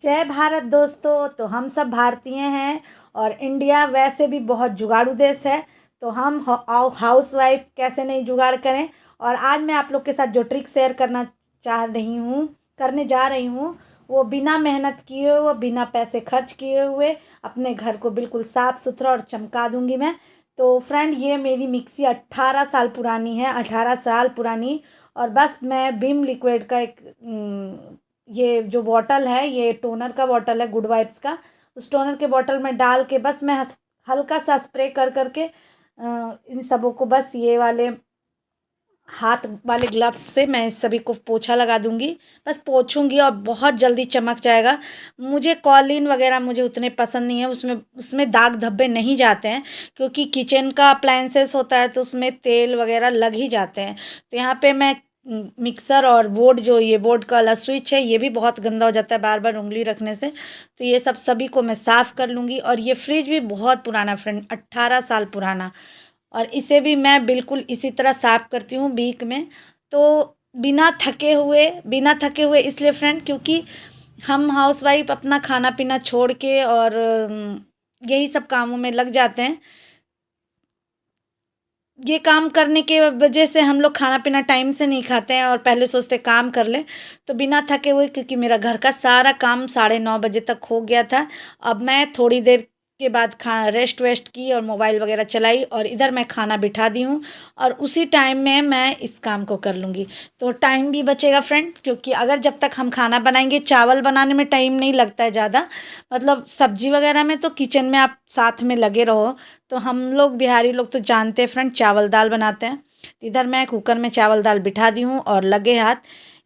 जय भारत दोस्तों। तो हम सब भारतीय हैं और इंडिया वैसे भी बहुत जुगाड़ू देश है। तो हम हाउस वाइफ कैसे नहीं जुगाड़ करें। और आज मैं आप लोग के साथ जो ट्रिक शेयर करने जा रही हूँ वो बिना मेहनत किए हुए, बिना पैसे खर्च किए हुए अपने घर को बिल्कुल साफ़ सुथरा और चमका दूंगी मैं। तो फ्रेंड, ये मेरी मिक्सी 18 साल पुरानी है, 18 साल पुरानी। और बस मैं बिम लिक्विड का एक ये जो बॉटल है, ये टोनर का बॉटल है, गुड वाइब्स का। उस टोनर के बॉटल में डाल के बस मैं हल्का सा स्प्रे कर करके इन सबों को बस ये वाले हाथ वाले ग्लव्स से मैं इस सभी को पोछा लगा दूंगी। बस पोछूंगी और बहुत जल्दी चमक जाएगा। मुझे कॉलिन वगैरह मुझे उतने पसंद नहीं है, उसमें उसमें दाग धब्बे नहीं जाते हैं, क्योंकि किचन का अप्लायंसेस होता है तो उसमें तेल वगैरह लग ही जाते हैं। तो यहाँ पे मैं मिक्सर और बोर्ड, जो ये बोर्ड का वाला स्विच है, ये भी बहुत गंदा हो जाता है बार बार उंगली रखने से। तो ये सभी को मैं साफ़ कर लूँगी। और ये फ्रिज भी बहुत पुराना फ्रेंड, 18 साल पुराना। और इसे भी मैं बिल्कुल इसी तरह साफ़ करती हूँ वीक में। तो बिना थके हुए इसलिए फ्रेंड, क्योंकि हम हाउसवाइफ अपना खाना पीना छोड़ के और यही सब कामों में लग जाते हैं। ये काम करने के वजह से हम लोग खाना पीना टाइम से नहीं खाते हैं और पहले सोचते काम कर लें। तो बिना थके हुए, क्योंकि मेरा घर का सारा काम 9:30 बजे तक हो गया था। अब मैं थोड़ी देर के बाद खा रेस्ट वेस्ट की और मोबाइल वगैरह चलाई और इधर मैं खाना बिठा दी हूँ। और उसी टाइम में मैं इस काम को कर लूँगी। तो टाइम भी बचेगा फ्रेंड, क्योंकि अगर जब तक हम खाना बनाएंगे, चावल बनाने में टाइम नहीं लगता है ज़्यादा। मतलब सब्जी वगैरह में तो किचन में आप साथ में लगे रहो। तो हम लोग बिहारी लोग तो जानते हैं फ्रेंड, चावल दाल बनाते हैं। तो इधर मैं कुकर में चावल दाल बिठा दी हूँ और लगे हाथ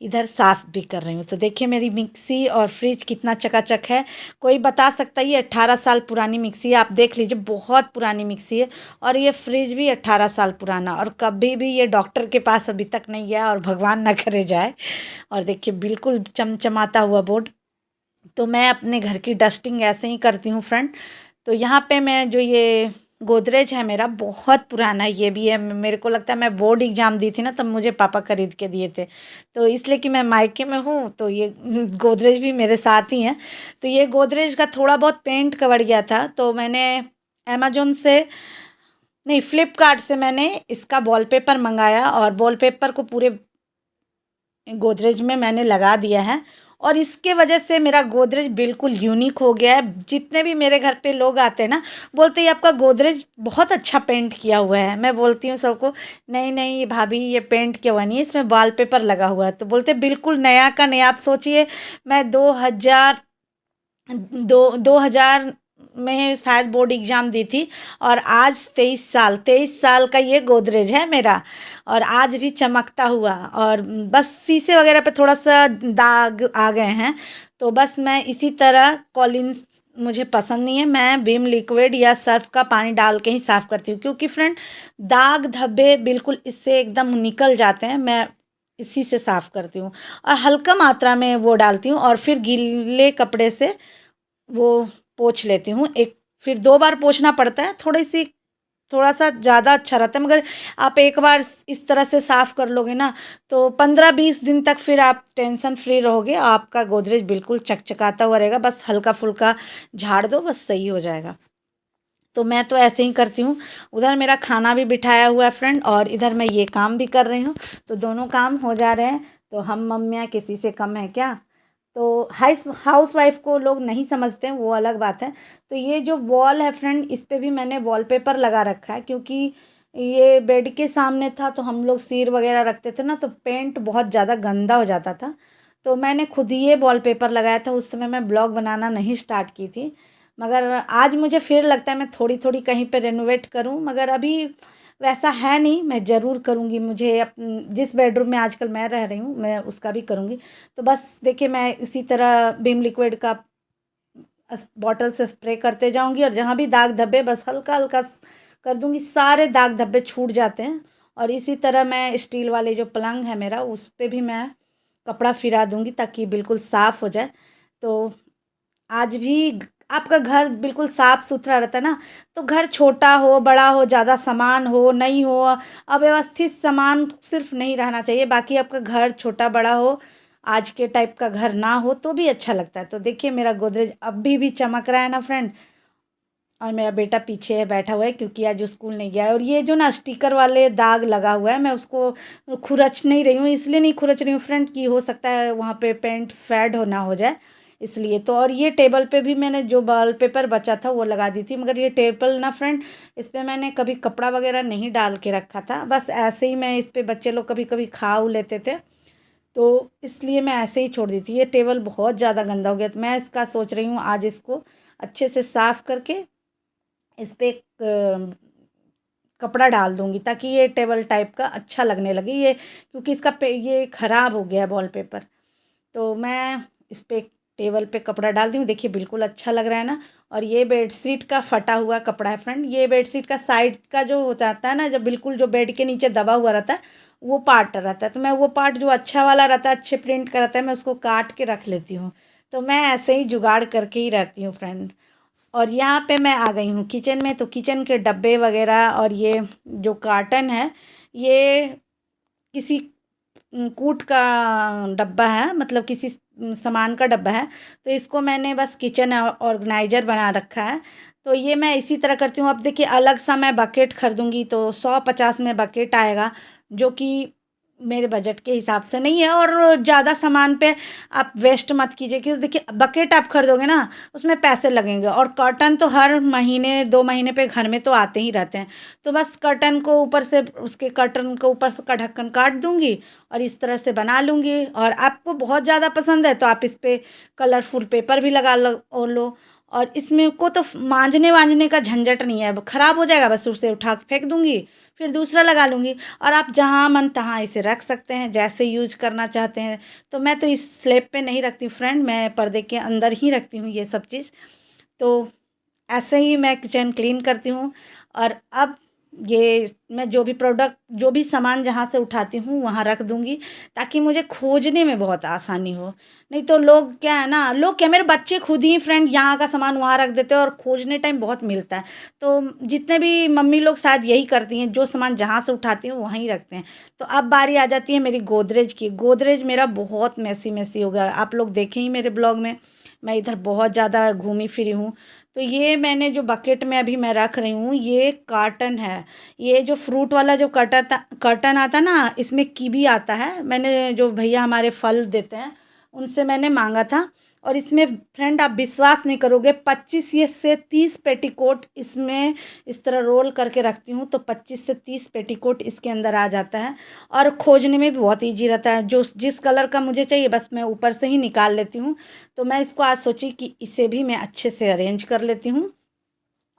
इधर साफ़ भी कर रही हूँ। तो देखिए मेरी मिक्सी और फ्रिज कितना चकाचक है। कोई बता सकता है ये 18 साल पुरानी मिक्सी है, आप देख लीजिए, बहुत पुरानी मिक्सी है। और ये फ्रिज भी 18 साल पुराना, और कभी भी ये डॉक्टर के पास अभी तक नहीं गया और भगवान ना करे जाए। और देखिए बिल्कुल चमचमाता हुआ बोर्ड। तो मैं अपने घर की डस्टिंग ऐसे ही करती हूँ फ्रेंड। तो यहाँ पे मैं जो ये गोदरेज है मेरा, बहुत पुराना ये भी है। मेरे को लगता है मैं बोर्ड एग्ज़ाम दी थी ना, तब मुझे पापा खरीद के दिए थे। तो इसलिए कि मैं मायके में हूँ तो ये गोदरेज भी मेरे साथ ही हैं। तो ये गोदरेज का थोड़ा बहुत पेंट कवर गया था, तो मैंने अमेजोन से नहीं, फ्लिपकार्ट से मैंने इसका वॉलपेपर मंगाया और वॉलपेपर को पूरे गोदरेज में मैंने लगा दिया है। और इसके वजह से मेरा गोदरेज बिल्कुल यूनिक हो गया है। जितने भी मेरे घर पे लोग आते हैं ना, बोलते हैं आपका गोदरेज बहुत अच्छा पेंट किया हुआ है। मैं बोलती हूँ सबको, नहीं नहीं ये भाभी, ये पेंट किया हुआ नहीं है, इसमें वॉलपेपर लगा हुआ है। तो बोलते बिल्कुल नया का नया। आप सोचिए, मैं 2000 में शायद बोर्ड एग्ज़ाम दी थी, और आज 23 साल का ये गोदरेज है मेरा। और आज भी चमकता हुआ, और बस शीशे वगैरह पे थोड़ा सा दाग आ गए हैं। तो बस मैं इसी तरह, कॉलिन मुझे पसंद नहीं है, मैं विम लिक्विड या सर्फ का पानी डाल के ही साफ़ करती हूँ, क्योंकि फ्रेंड दाग धब्बे बिल्कुल इससे एकदम निकल जाते हैं। मैं इसी से साफ़ करती हूँ और हल्का मात्रा में वो डालती हूँ, और फिर गीले कपड़े से वो पोंछ लेती हूँ। एक फिर 2 बार पोंछना पड़ता है, थोड़ा सा ज़्यादा अच्छा रहता है। मगर आप एक बार इस तरह से साफ़ कर लोगे ना, तो 15-20 दिन तक फिर आप टेंशन फ्री रहोगे। आपका गोदरेज बिल्कुल चकचकाता हुआ रहेगा। बस हल्का फुल्का झाड़ दो, बस सही हो जाएगा। तो मैं तो ऐसे ही करती हूँ। उधर मेरा खाना भी बिठाया हुआ है फ्रेंड, और इधर मैं ये काम भी कर रही हूँ। तो दोनों काम हो जा रहे हैं। तो हम मम्मियाँ किसी से कम है क्या। तो हाउस वाइफ को लोग नहीं समझते हैं, वो अलग बात है। तो ये जो वॉल है फ्रेंड, इस पे भी मैंने वॉलपेपर लगा रखा है, क्योंकि ये बेड के सामने था तो हम लोग सिर वगैरह रखते थे ना, तो पेंट बहुत ज़्यादा गंदा हो जाता था। तो मैंने खुद ही ये वॉलपेपर लगाया था। उस समय मैं ब्लॉग बनाना नहीं स्टार्ट की थी। मगर आज मुझे फिर लगता है मैं थोड़ी थोड़ी कहीं पे रेनोवेट करूं, मगर अभी वैसा है नहीं। मैं ज़रूर करूंगी। मुझे जिस बेडरूम में आजकल मैं रह रही हूँ, मैं उसका भी करूंगी। तो बस देखिए, मैं इसी तरह विम लिक्विड का बॉटल से स्प्रे करते जाऊंगी, और जहाँ भी दाग धब्बे बस हल्का हल्का कर दूंगी, सारे दाग धब्बे छूट जाते हैं। और इसी तरह मैं स्टील वाले जो पलंग है मेरा, उस पर भी मैं कपड़ा फिरा दूंगी, ताकि बिल्कुल साफ़ हो जाए। तो आज भी आपका घर बिल्कुल साफ सुथरा रहता है ना, तो घर छोटा हो बड़ा हो, ज़्यादा सामान हो नहीं हो, अव्यवस्थित सामान सिर्फ नहीं रहना चाहिए। बाकी आपका घर छोटा बड़ा हो, आज के टाइप का घर ना हो तो भी अच्छा लगता है। तो देखिए मेरा गोदरेज अभी भी चमक रहा है ना फ्रेंड। और मेरा बेटा पीछे है बैठा हुआ है क्योंकि आज वो स्कूल नहीं गया है। और ये जो ना स्टिकर वाले दाग लगा हुआ है, मैं उसको खुरच नहीं रही हूँ, इसलिए नहीं खुरच रही हूँ फ्रेंड कि हो सकता है वहाँ पे पेंट फेड होना हो जाए इसलिए। तो और ये टेबल पे भी मैंने जो वॉलपेपर बचा था वो लगा दी थी, मगर ये टेबल ना फ्रेंड, इस पर मैंने कभी कपड़ा वगैरह नहीं डाल के रखा था, बस ऐसे ही मैं इस पर बच्चे लोग कभी कभी खा लेते थे तो इसलिए मैं ऐसे ही छोड़ दी थी। ये टेबल बहुत ज़्यादा गंदा हो गया, तो मैं इसका सोच रही हूँ आज इसको अच्छे से साफ़ करके इस पे कपड़ा डाल दूंगी ताकि ये टेबल टाइप का अच्छा लगने लगे ये, क्योंकि ये ख़राब हो गया वॉलपेपर। तो मैं इस पे टेबल पे कपड़ा डाल दी हूँ, देखिए बिल्कुल अच्छा लग रहा है ना। और ये बेडशीट का फटा हुआ कपड़ा है फ्रेंड, ये बेडशीट का साइड का जो हो जाता है ना, जब बिल्कुल जो बेड के नीचे दबा हुआ रहता है वो पार्ट रहता है, तो मैं वो पार्ट जो अच्छा वाला रहता है, अच्छे प्रिंट का रहता है, मैं उसको काट के रख लेती हूँ। तो मैं ऐसे ही जुगाड़ करके ही रहती हूँ फ्रेंड। और यहाँ पे मैं आ गई हूँ किचन में, तो किचन के डब्बे वगैरह और ये जो कार्टन है, ये किसी कूट का डब्बा है, मतलब किसी सामान का डब्बा है। तो इसको मैंने बस किचन ऑर्गेनाइजर बना रखा है। तो ये मैं इसी तरह करती हूँ। अब देखिए अलग सा मैं बकेट खरीदूँगी तो 150 में बकेट आएगा, जो कि मेरे बजट के हिसाब से नहीं है। और ज़्यादा सामान पे आप वेस्ट मत कीजिए, क्योंकि देखिए बकेट आप खरीदोगे ना उसमें पैसे लगेंगे, और कर्टन तो हर महीने 2 महीने पे घर में तो आते ही रहते हैं। तो बस कर्टन को ऊपर से, उसके कर्टन को ऊपर से का ढक्कन काट दूंगी और इस तरह से बना लूँगी। और आपको बहुत ज़्यादा पसंद है तो आप इस पे कलरफुल पेपर भी लगा लो। और इसमें को तो मांजने वांजने का झंझट नहीं है, ख़राब हो जाएगा बस उसे उठा के फेंक दूंगी, फिर दूसरा लगा लूँगी। और आप जहाँ मन तहाँ इसे रख सकते हैं, जैसे यूज करना चाहते हैं। तो मैं तो इस स्लैब पे नहीं रखती फ्रेंड, मैं पर्दे के अंदर ही रखती हूँ ये सब चीज़। तो ऐसे ही मैं किचन क्लीन करती हूँ। और अब ये मैं जो भी प्रोडक्ट, जो भी सामान जहाँ से उठाती हूँ वहाँ रख दूँगी, ताकि मुझे खोजने में बहुत आसानी हो। नहीं तो लोग क्या है ना, लोग क्या, मेरे बच्चे खुद ही फ्रेंड यहाँ का सामान वहाँ रख देते हैं और खोजने टाइम बहुत मिलता है। तो जितने भी मम्मी लोग शायद यही करती हैं, जो सामान जहाँ से उठाती हैं वहीं रखते हैं। तो अब बारी आ जाती है मेरी गोदरेज की। गोदरेज मेरा बहुत मैसी मैसी हो गया, आप लोग देखें ही मेरे ब्लॉग में, मैं इधर बहुत ज़्यादा घूमी फिरी हूँ। तो ये मैंने जो बकेट में अभी मैं रख रही हूँ ये कार्टन है। ये जो फ्रूट वाला जो कर्टन आता ना, इसमें कीवी आता है, मैंने जो भैया हमारे फल देते हैं उनसे मैंने मांगा था। और इसमें फ्रेंड आप विश्वास नहीं करोगे, 25 ये से 30 पेटीकोट इसमें इस तरह रोल करके रखती हूँ तो 25 से 30 पेटीकोट इसके अंदर आ जाता है। और खोजने में भी बहुत ईजी रहता है, जो जिस कलर का मुझे चाहिए बस मैं ऊपर से ही निकाल लेती हूँ। तो मैं इसको आज सोची कि इसे भी मैं अच्छे से अरेंज कर लेती हूँ।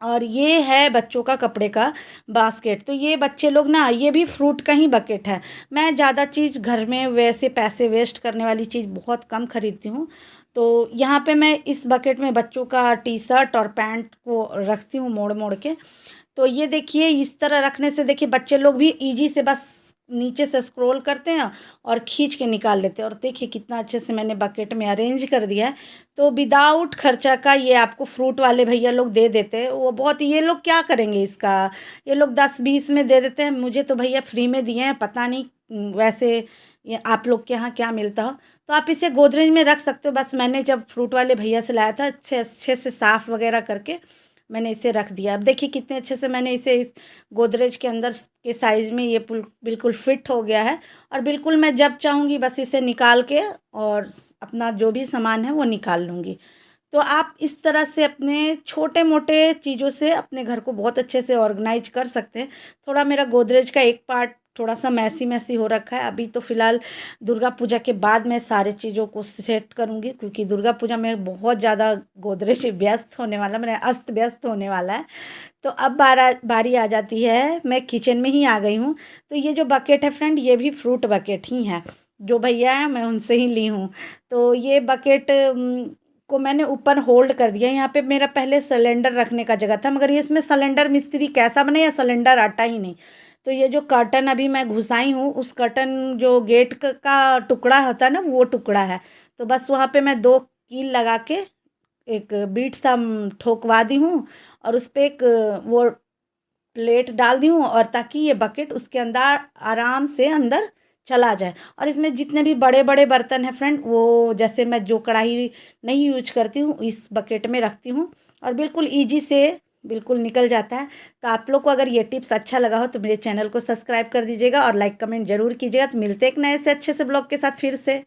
और ये है बच्चों का कपड़े का बास्केट, तो ये बच्चे लोग ना, ये भी फ्रूट का ही बकेट है। मैं ज़्यादा चीज़ घर में वैसे पैसे वेस्ट करने वाली चीज़ बहुत कम खरीदती हूँ। तो यहाँ पे मैं इस बकेट में बच्चों का टी शर्ट और पैंट को रखती हूँ मोड़ मोड़ के। तो ये देखिए इस तरह रखने से देखिए बच्चे लोग भी इजी से बस नीचे से स्क्रॉल करते हैं और खींच के निकाल लेते हैं। और देखिए कितना अच्छे से मैंने बकेट में अरेंज कर दिया है। तो विदाउट खर्चा का ये आपको फ्रूट वाले भैया लोग दे देते हैं, वो बहुत, ये लोग क्या करेंगे इसका, ये लोग 10-20 में दे देते हैं, मुझे तो भैया फ्री में दिए हैं। पता नहीं वैसे ये आप लोग के यहाँ क्या मिलता हो। तो आप इसे गोदरेज में रख सकते हो। बस मैंने जब फ्रूट वाले भैया से लाया था, अच्छे अच्छे से साफ़ वगैरह करके मैंने इसे रख दिया। अब देखिए कितने अच्छे से मैंने इसे इस गोदरेज के अंदर के साइज़ में ये बिल्कुल फिट हो गया है। और बिल्कुल मैं जब चाहूँगी बस इसे निकाल के और अपना जो भी सामान है वो निकाल लूँगी। तो आप इस तरह से अपने छोटे मोटे चीज़ों से अपने घर को बहुत अच्छे से ऑर्गेनाइज कर सकते हैं। थोड़ा मेरा गोदरेज का एक पार्ट थोड़ा सा मैसी मैसी हो रखा है, अभी तो फ़िलहाल दुर्गा पूजा के बाद मैं सारे चीज़ों को सेट करूँगी, क्योंकि दुर्गा पूजा में बहुत ज़्यादा गोदरेज व्यस्त होने वाला, मैंने अस्त व्यस्त होने वाला है। तो अब बारी आ जाती है, मैं किचन में ही आ गई हूँ। तो ये जो बकेट है फ्रेंड, ये भी फ्रूट बकेट ही है, जो भैया है मैं उनसे ही ली हूँ। तो ये बकेट को मैंने ऊपर होल्ड कर दिया। यहाँ पे मेरा पहले सिलेंडर रखने का जगह था, मगर ये इसमें सिलेंडर मिस्त्री कैसा बने या सिलेंडर अटा ही नहीं। तो ये जो कर्टन अभी मैं घुसाई हूँ, उस कर्टन जो गेट का टुकड़ा होता है ना, वो टुकड़ा है। तो बस वहाँ पे मैं 2 कील लगा के एक बीट सा ठोकवा दी हूँ, और उस पे एक वो प्लेट डाल दी हूँ, और ताकि ये बकेट उसके अंदर आराम से अंदर चला जाए। और इसमें जितने भी बड़े बड़े बर्तन हैं फ्रेंड, वो जैसे मैं जो कढ़ाई नहीं यूज करती हूँ इस बकेट में रखती हूँ और बिल्कुल ईजी से बिल्कुल निकल जाता है। तो आप लोग को अगर ये टिप्स अच्छा लगा हो तो मेरे चैनल को सब्सक्राइब कर दीजिएगा और लाइक कमेंट जरूर कीजिएगा। तो मिलते हैं एक नए से अच्छे से ब्लॉग के साथ फिर से।